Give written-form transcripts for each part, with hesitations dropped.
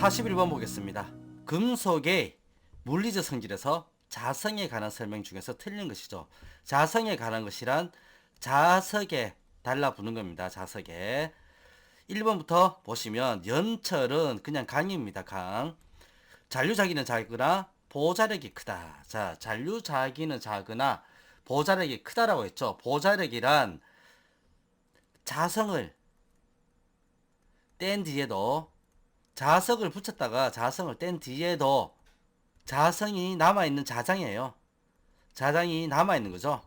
41번 보겠습니다. 금속의 물리적 성질에서 자성에 관한 설명 중에서 틀린 것이죠. 자성에 관한 것이란 자석에 달라붙는 겁니다. 자석에. 1번부터 보시면 연철은 그냥 강입니다. 강. 잔류자기는 작으나 보자력이 크다. 자, 잔류자기는 작으나 보자력이 크다라고 했죠. 보자력이란 자성을 뗀 뒤에도 자석을 붙였다가 자성을 뗀 뒤에도 자성이 남아있는 자장이에요. 자장이 남아있는 거죠.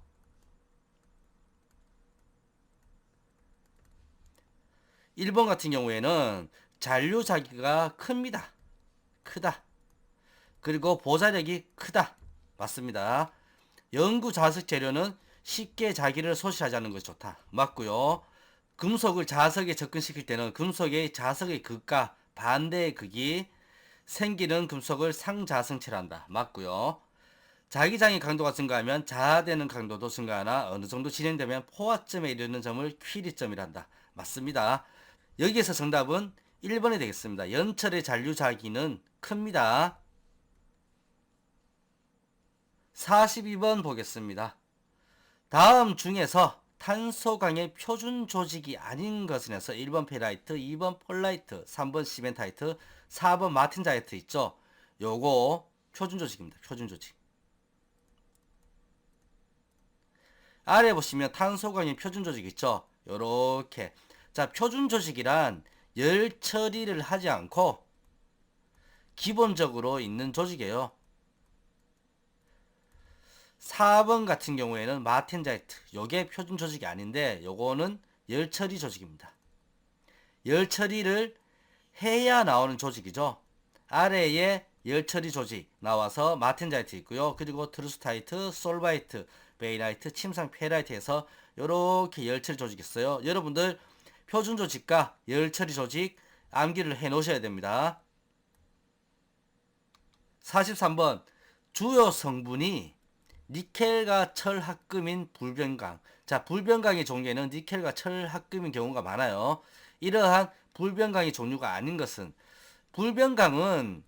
1번 같은 경우에는 잔류자기가 큽니다. 크다. 그리고 보자력이 크다. 맞습니다. 영구 자석 재료는 쉽게 자기를 소실하지 않는 것이 좋다. 맞고요. 금속을 자석에 접근시킬 때는 금속의 자석의 극과 반대의 극이 생기는 금속을 상자성체라 한다. 맞고요. 자기장의 강도가 증가하면 자아되는 강도도 증가하나 어느 정도 진행되면 포화점에 이르는 점을 퀴리점이라 한다. 맞습니다. 여기에서 정답은 1번이 되겠습니다. 연철의 잔류자기는 큽니다. 42번 보겠습니다. 다음 중에서 탄소강의 표준 조직이 아닌 것은 해서 1번 페라이트, 2번 폴라이트, 3번 시멘타이트, 4번 마틴자이트 있죠. 요거 표준 조직입니다. 표준 조직. 아래 보시면 탄소강의 표준 조직 있죠. 요렇게. 자, 표준 조직이란 열 처리를 하지 않고 기본적으로 있는 조직이에요. 4번 같은 경우에는 마텐자이트. 요게 표준 조직이 아닌데 요거는 열 처리 조직입니다. 열 처리를 해야 나오는 조직이죠. 아래에 열 처리 조직 나와서 마텐자이트 있고요. 그리고 트루스타이트, 솔바이트, 베이라이트, 침상 페라이트에서 요렇게 열 처리 조직이 있어요. 여러분들 표준 조직과 열 처리 조직 암기를 해 놓으셔야 됩니다. 43번 주요 성분이 니켈과 철 합금인 불변강. 자, 불변강의 종류에는 니켈과 철 합금인 경우가 많아요. 이러한 불변강의 종류가 아닌 것은 불변강은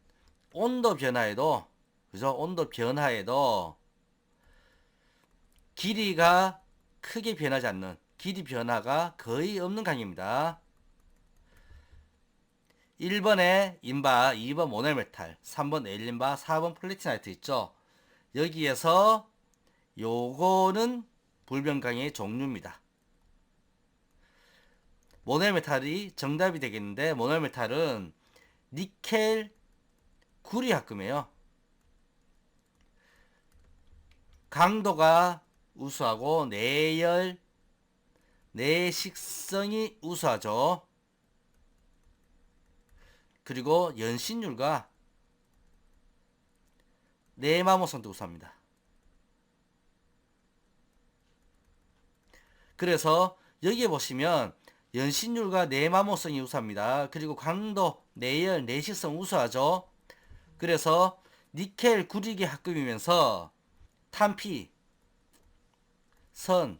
온도 변화에도 그죠? 온도 변화에도 길이가 크게 변하지 않는 길이 변화가 거의 없는 강입니다. 1번에 인바, 2번 모넬메탈, 3번 에일린바, 4번 플래티나이트 있죠. 여기에서 요거는 불변강의 종류입니다. 모넬메탈이 정답이 되겠는데 모넬메탈은 니켈 구리 합금이에요. 강도가 우수하고 내열 내식성이 우수하죠. 그리고 연신율과 내마모성도 우수합니다. 그래서 여기에 보시면 연신율과 내마모성이 우수합니다. 그리고 강도, 내열, 내식성 우수하죠. 그래서 니켈 구리기 합금이면서 탄피, 선,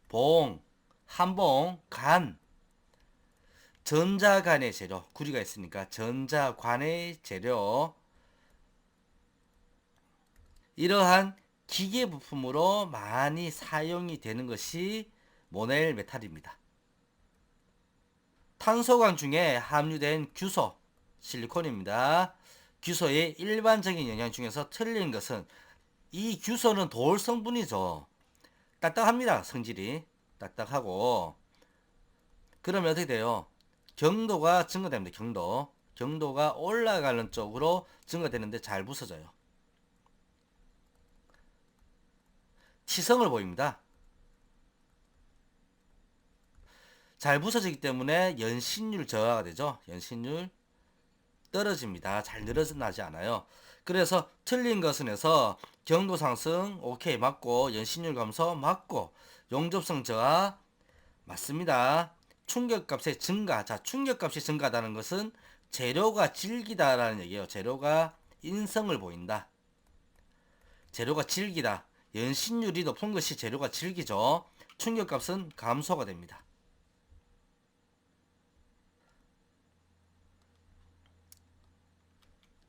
봉, 한봉, 간, 전자간의 재료, 구리가 있으니까 전자관의 재료, 이러한 기계 부품으로 많이 사용이 되는 것이 모넬 메탈입니다. 탄소광 중에 함유된 규소, 실리콘입니다. 규소의 일반적인 영양 중에서 틀린 것은 이 규소는 돌 성분이죠. 딱딱합니다. 성질이 딱딱하고. 그러면 어떻게 돼요? 경도가 증가됩니다. 경도가 올라가는 쪽으로 증가되는데 잘 부서져요. 치성을 보입니다. 잘 부서지기 때문에 연신율 저하가 되죠. 연신율 떨어집니다. 잘 늘어나지 않아요. 그래서 틀린 것은 해서 경도 상승 오케이 맞고, 연신율 감소 맞고, 용접성 저하 맞습니다. 충격값의 증가. 자, 충격값이 증가하다는 것은 재료가 질기다라는 얘기예요. 재료가 인성을 보인다. 재료가 질기다. 연신율이 높은 것이 재료가 질기죠. 충격값은 감소가 됩니다.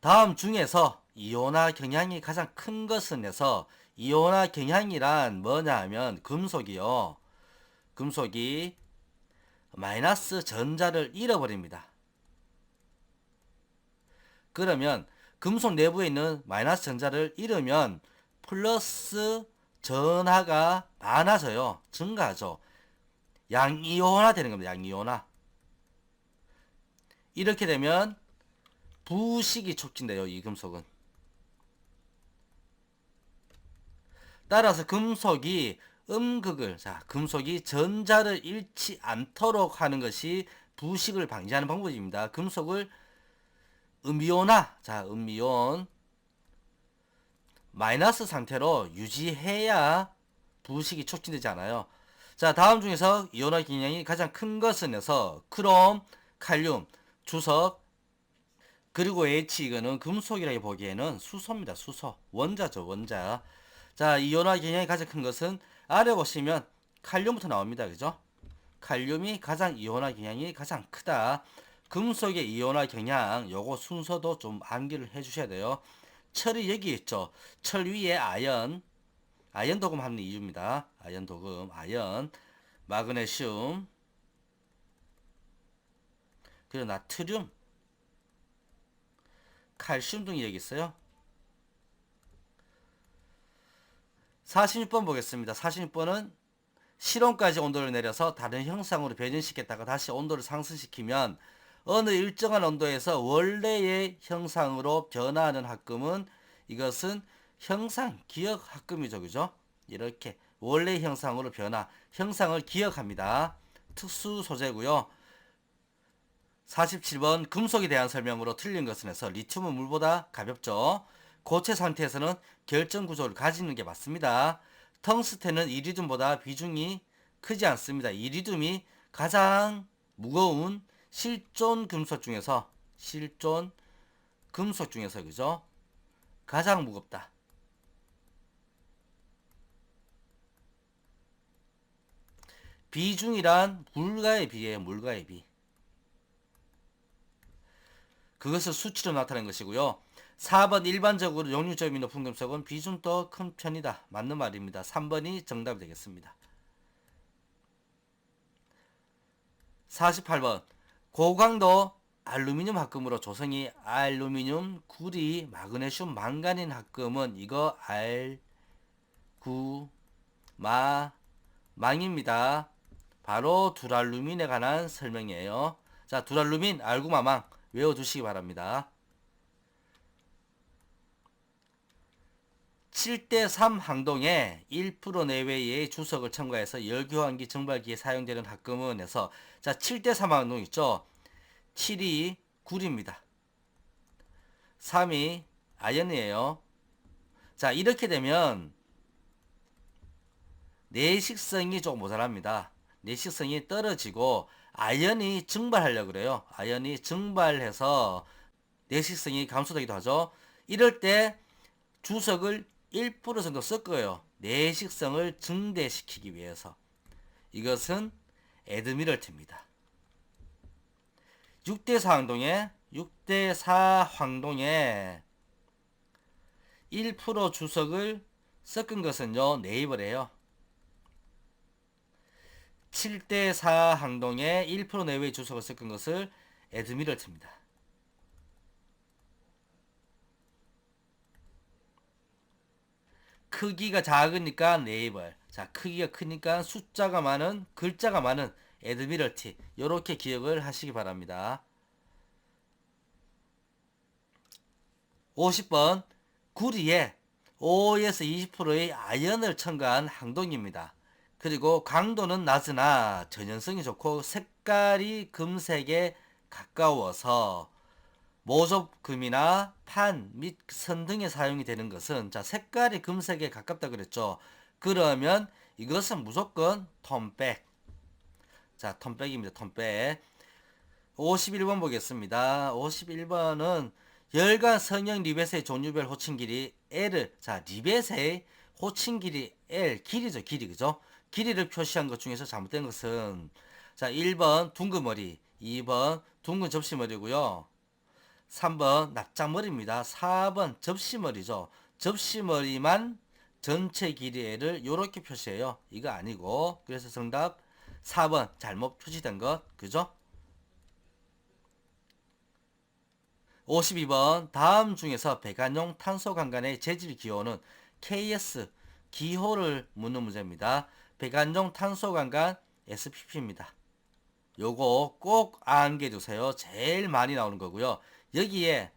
다음 중에서 이온화 경향이 가장 큰 것은 해서 이온화 경향이란 뭐냐 하면 금속이요. 금속이 마이너스 전자를 잃어버립니다. 그러면 금속 내부에 있는 마이너스 전자를 잃으면 플러스 전하가 많아져요. 증가하죠. 양이온화 되는 겁니다. 양이온화. 이렇게 되면 부식이 촉진돼요. 이 금속은. 따라서 금속이 음극을, 자, 금속이 전자를 잃지 않도록 하는 것이 부식을 방지하는 방법입니다. 금속을 음이온화, 자, 음이온 마이너스 상태로 유지해야 부식이 촉진되지 않아요. 자, 다음 중에서 이온화 경향이 가장 큰 것은 해서 크롬, 칼륨, 주석, 그리고 H 이거는 금속이라고 보기에는 수소입니다. 수소. 원자죠, 원자. 자, 이온화 경향이 가장 큰 것은 아래 보시면 칼륨부터 나옵니다. 그죠? 칼륨이 가장 이온화 경향이 가장 크다. 금속의 이온화 경향, 요거 순서도 좀 암기를 해 주셔야 돼요. 철이 여기 있죠. 철 위에 아연, 아연 도금 하는 이유입니다. 아연 도금, 아연, 마그네슘, 그리고 나트륨, 칼슘 등이 여기 있어요. 46번 보겠습니다. 46번은 실온까지 온도를 내려서 다른 형상으로 변형시켰다가 다시 온도를 상승시키면 어느 일정한 온도에서 원래의 형상으로 변화하는 합금은 이것은 형상 기억 합금이죠. 그죠? 이렇게 원래 형상으로 변화, 형상을 기억합니다. 특수 소재고요. 47번 금속에 대한 설명으로 틀린 것은 해서 리튬은 물보다 가볍죠. 고체 상태에서는 결정 구조를 가지는 게 맞습니다. 텅스텐은 이리듐보다 비중이 크지 않습니다. 이리듐이 가장 무거운 실존 금속 중에서 그죠? 가장 무겁다. 비중이란 물과의 비예요. 물과의 비. 그것을 수치로 나타낸 것이고요. 4번 일반적으로 용유점이 높은 금속은 비중도 큰 편이다. 맞는 말입니다. 3번이 정답이 되겠습니다. 48번 고강도 알루미늄 합금으로 조성이 알루미늄, 구리, 마그네슘, 망가닌 합금은 이거 망입니다. 바로 두랄루민에 관한 설명이에요. 자, 두랄루민, 알구마망 외워두시기 바랍니다. 7대3 항동에 1% 내외의 주석을 첨가해서 열교환기 증발기에 사용되는 합금은 해서 자 7대3 항동 있죠. 7이 구리입니다. 3이 아연이에요. 자 이렇게 되면 내식성이 조금 모자랍니다. 내식성이 떨어지고 아연이 증발하려고 그래요. 아연이 증발해서 내식성이 감소되기도 하죠. 이럴 때 주석을 1% 정도 섞어요. 내식성을 증대시키기 위해서. 이것은 에드미럴트입니다. 6대4 황동에 1% 주석을 섞은 것은요. 네이버래요. 7대4 항동에 1% 내외의 주석을 섞은 것을 에드미럴트입니다. 크기가 작으니까 네이버. 자, 크기가 크니까 숫자가 많은, 글자가 많은 에드미럴티. 요렇게 기억을 하시기 바랍니다. 50번 구리에 5에서 20%의 아연을 첨가한 항동입니다. 그리고 강도는 낮으나 전연성이 좋고 색깔이 금색에 가까워서 모접금이나 판 및 선 등에 사용이 되는 것은 자 색깔이 금색에 가깝다 그랬죠. 그러면 이것은 무조건 톤백. 자 톤백입니다. 톤백. 51번 보겠습니다. 51번은 열간 성형 리벳의 종류별 호칭 길이 L을 자 리벳의 호칭 길이 L 길이죠. 길이 그죠? 길이를 표시한 것 중에서 잘못된 것은 자 1번 둥근 머리 2번 둥근 접시머리고요. 3번 납작머리입니다. 4번 접시머리죠. 접시머리만 전체 길이를 이렇게 표시해요. 이거 아니고, 그래서 정답 4번 잘못 표시된 것, 그죠? 52번 다음 중에서 배관용 탄소강간의 재질 기호는 KS 기호를 묻는 문제입니다. 배관용 탄소강간 SPP입니다. 요거 꼭 암기해두세요. 제일 많이 나오는 거고요. 여기에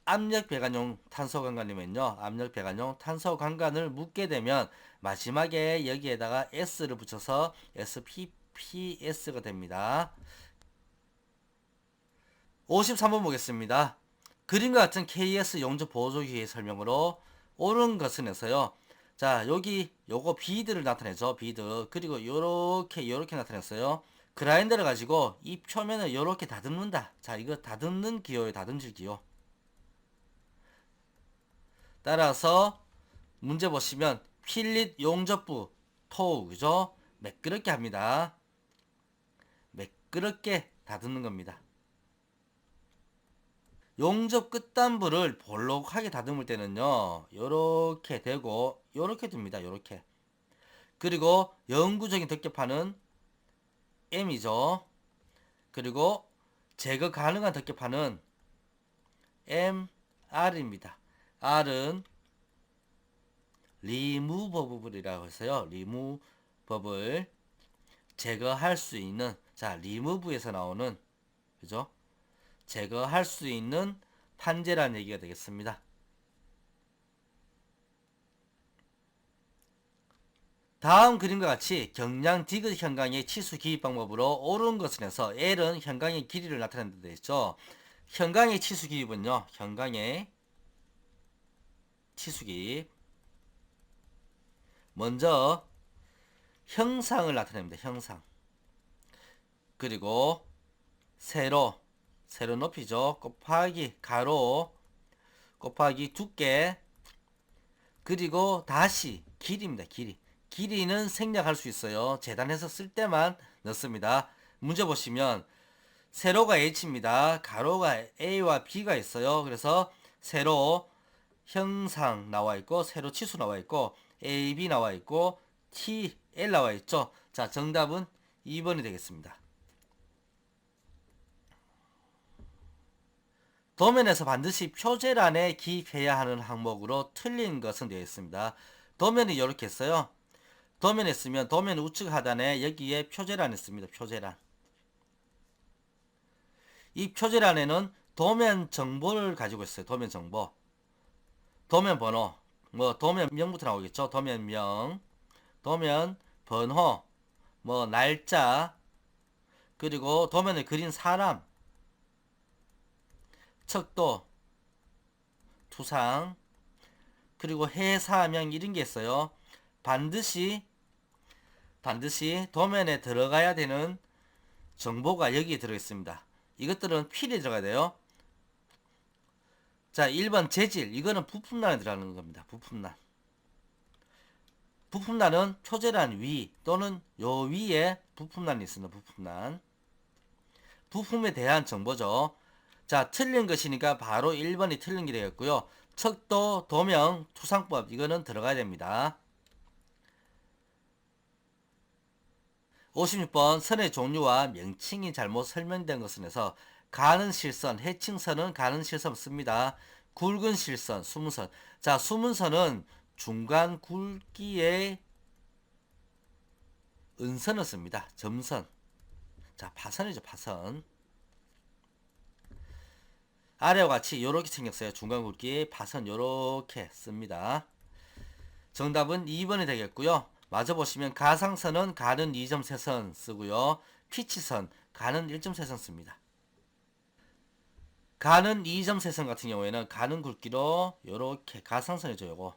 압력 배관용 탄소강간이면요, 압력 배관용 탄소강간을 묻게 되면 마지막에 여기에다가 S를 붙여서 SPPS가 됩니다. 53번 보겠습니다. 그림과 같은 KS 용접 보조기의 설명으로 옳은 것은 해서요. 자, 여기 요거 비드를 나타내죠. 비드. 그리고 요렇게 나타냈어요. 그라인더를 가지고 이 표면을 요렇게 다듬는다. 자, 이거 다듬는 기호예요. 다듬질 기호. 따라서 문제 보시면 필릿 용접부 토우, 그죠? 매끄럽게 합니다. 매끄럽게 다듬는 겁니다. 용접 끝단부를 볼록하게 다듬을 때는요, 요렇게 되고 요렇게 둡니다. 요렇게. 그리고 영구적인 덮개판은 M이죠. 그리고 제거 가능한 덮개판은 MR입니다. R은 리무버블이라고 해서요. 리무버블 제거할 수 있는, 자, 리무브에서 나오는, 그죠? 제거할 수 있는 판재라는 얘기가 되겠습니다. 다음 그림과 같이 경량 디귿 현강의 치수 기입 방법으로 옳은 것을 해서 L은 현강의 길이를 나타낸다 되어 있죠. 현강의 치수 기입은요, 현강의 치수 기입, 먼저 형상을 나타냅니다. 형상. 그리고 세로 높이죠. 곱하기 가로 곱하기 두께, 그리고 다시 길이입니다. 길이는 생략할 수 있어요. 재단해서 쓸 때만 넣습니다. 문제 보시면 세로가 H입니다. 가로가 A와 B가 있어요. 그래서 세로 형상 나와 있고, 세로 치수 나와 있고, AB 나와 있고, TL 나와 있죠. 자, 정답은 2번이 되겠습니다. 도면에서 반드시 표제란에 기입해야 하는 항목으로 틀린 것은 되어 있습니다. 도면이 이렇게 있어요. 도면에 쓰면 도면 우측 하단에 여기에 표제란 있습니다. 표제란. 이 표제란에는 도면 정보를 가지고 있어요. 도면 정보. 도면 번호. 뭐 도면명부터 나오겠죠. 도면명. 도면 번호. 뭐 날짜. 그리고 도면을 그린 사람. 척도. 투상. 그리고 해사명 이런 게 있어요. 반드시 도면에 들어가야 되는 정보가 여기에 들어있습니다. 이것들은 필히 들어가야 돼요. 자, 1번 재질. 이거는 부품란에 들어가는 겁니다. 부품란은 표제란 위 또는 요 위에 부품란이 있습니다. 부품에 대한 정보죠. 자, 틀린 것이니까 바로 1번이 틀린 게 되겠고요. 척도, 도명, 투상법 이거는 들어가야 됩니다. 56번 선의 종류와 명칭이 잘못 설명된 것은 해서 가는 실선, 해칭선은 가는 실선 씁니다. 굵은 실선, 수문선. 자, 수문선은 중간 굵기의 은선을 씁니다. 점선. 자, 파선이죠, 파선. 아래와 같이 요렇게 생겼어요. 중간 굵기의 파선 요렇게 씁니다. 정답은 2번이 되겠고요. 마저 보시면 가상선은 가는 2.3선 쓰고요. 피치선, 가는 1.3선 씁니다. 가는 2.3선 같은 경우에는 가는 굵기로 요렇게 가상선이죠. 요거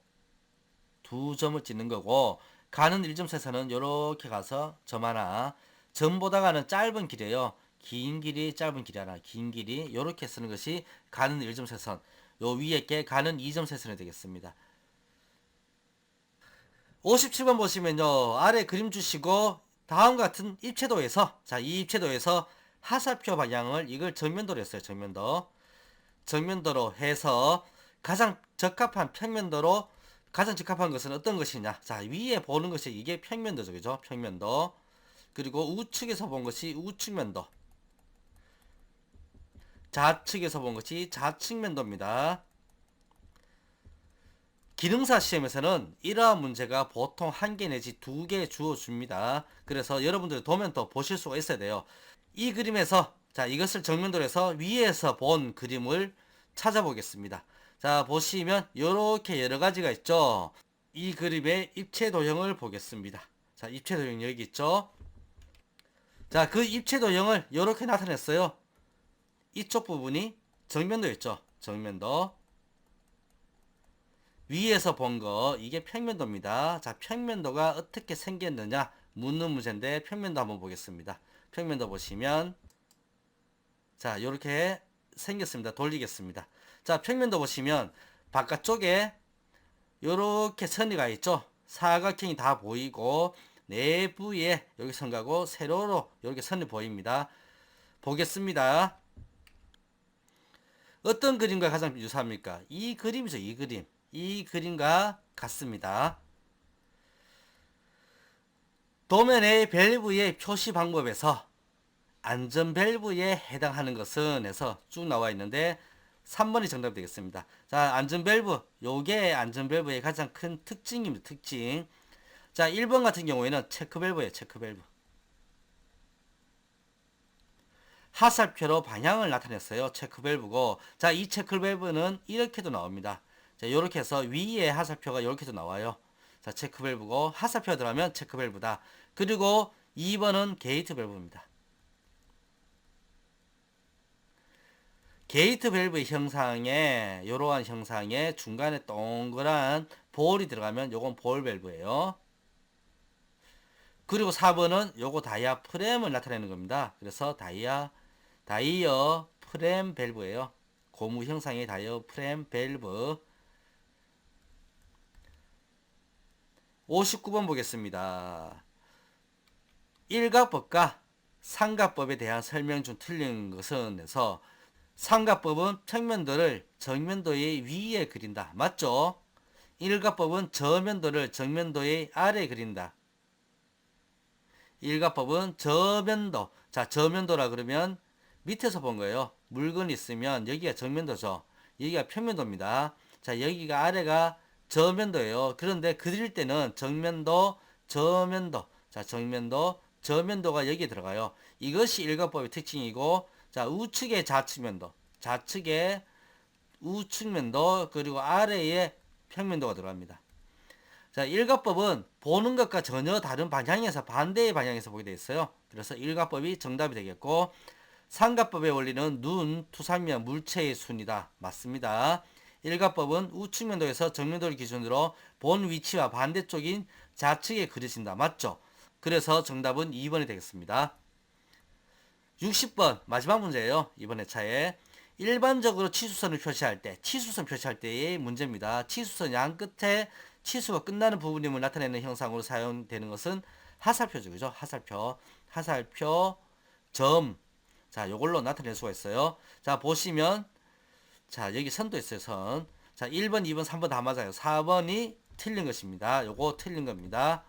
두 점을 찍는 거고, 가는 1.3선은 요렇게 가서 점 하나, 점보다가는 짧은 길이에요. 긴 길이, 짧은 길이 하나, 긴 길이 요렇게 쓰는 것이 가는 1.3선, 요 위에 게 가는 2.3선이 되겠습니다. 57번 보시면요, 아래 그림 주시고 다음 같은 입체도에서, 자, 이 입체도에서 하사표 방향을 이걸 정면도로 했어요. 정면도. 정면도로 해서 가장 적합한 평면도로 가장 적합한 것은 어떤 것이냐. 자, 위에 보는 것이 이게 평면도죠. 그죠? 평면도. 그리고 우측에서 본 것이 우측면도. 좌측에서 본 것이 좌측면도입니다. 기능사 시험에서는 이러한 문제가 보통 한 개 내지 두 개 주어줍니다. 그래서 여러분들 도면도 보실 수가 있어야 돼요. 이 그림에서 자, 이것을 정면도로 해서 위에서 본 그림을 찾아보겠습니다. 자, 보시면 이렇게 여러 가지가 있죠. 이 그림의 입체 도형을 보겠습니다. 자, 입체 도형 여기 있죠. 자, 그 입체 도형을 이렇게 나타냈어요. 이쪽 부분이 정면도 있죠. 정면도. 위에서 본 거 이게 평면도입니다. 자, 평면도가 어떻게 생겼느냐 묻는 문제인데 평면도 한번 보겠습니다. 평면도 보시면 자, 이렇게 생겼습니다. 돌리겠습니다. 자, 평면도 보시면 바깥쪽에 이렇게 선이가 있죠. 사각형이 다 보이고 내부에 여기 선가고 세로로 이렇게 선이 보입니다. 보겠습니다. 어떤 그림과 가장 유사합니까? 이 그림이죠. 이 그림. 이 그림과 같습니다. 도면의 밸브의 표시 방법에서 안전 밸브에 해당하는 것은 해서 쭉 나와 있는데 3번이 정답이 되겠습니다. 자, 안전 밸브. 요게 안전 밸브의 가장 큰 특징입니다. 특징. 자, 1번 같은 경우에는 체크 밸브예요. 체크 밸브. 하살표로 방향을 나타냈어요. 체크 밸브고. 자, 이 체크 밸브는 이렇게도 나옵니다. 자, 이렇게 해서 위에 하살표가 이렇게도 나와요. 자, 체크 밸브고 하살표가 들어가면 체크 밸브다. 그리고 2번은 게이트 밸브입니다. 게이트 밸브의 형상에 이러한 형상에 중간에 동그란 볼이 들어가면 요건 볼 밸브예요. 그리고 4번은 요거 다이아 프렘을 나타내는 겁니다. 그래서 다이어 프렘 밸브예요. 고무 형상의 다이어 프렘 밸브. 59번 보겠습니다. 일가법과 삼가법에 대한 설명 중 틀린 것은 해서 삼가법은 평면도를 정면도의 위에 그린다. 맞죠? 일가법은 저면도를 정면도의 아래에 그린다. 일가법은 저면도. 자, 저면도라 그러면 밑에서 본 거예요. 물건이 있으면 여기가 정면도죠. 여기가 평면도입니다. 자, 여기가 아래가 저면도예요. 그런데 그릴 때는 정면도, 저면도. 자, 정면도, 저면도가 여기에 들어가요. 이것이 일가법의 특징이고, 자, 우측에 좌측면도, 좌측에 우측면도, 그리고 아래에 평면도가 들어갑니다. 자, 일가법은 보는 것과 전혀 다른 방향에서 반대의 방향에서 보게 되어 있어요. 그래서 일가법이 정답이 되겠고, 삼가법의 원리는 눈, 투상면, 물체의 순이다. 맞습니다. 일가법은 우측면도에서 정면도를 기준으로 본 위치와 반대쪽인 좌측에 그려진다. 맞죠? 그래서 정답은 2번이 되겠습니다. 60번 마지막 문제예요. 이번 회차에 일반적으로 치수선을 표시할 때, 치수선 표시할 때의 문제입니다. 치수선 양 끝에 치수가 끝나는 부분임을 나타내는 형상으로 사용되는 것은 하살표죠. 그죠? 하살표. 하살표, 점. 자, 요걸로 나타낼 수가 있어요. 자, 보시면, 자, 여기 선도 있어요, 선. 자, 1번, 2번, 3번 다 맞아요. 4번이 틀린 것입니다. 요거 틀린 겁니다.